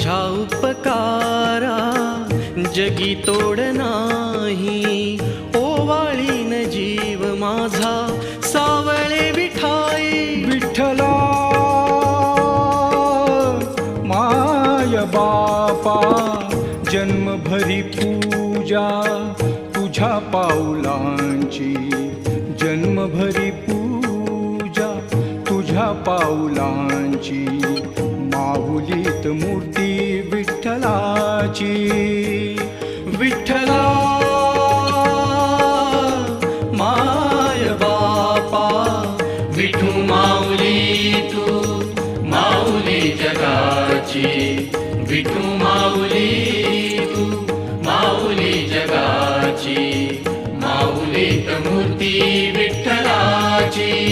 तुझ्या उपकारा जगी तोड नाही, ओवाळीन जीव माझा सावळे विठाई. विठ्ठला माय बापा, जन्मभरी पूजा तुझ्या पाऊलांची, जन्मभरी पूजा तुझ्या पाऊलांची. माऊलीत मूर्ती विठ्ठलाची. विठ्ठला माय बापा, विठू माऊली तू माऊली जगाची. विठू माऊली तू माऊली जगाची. माऊलीत मूर्ती विठ्ठलाची.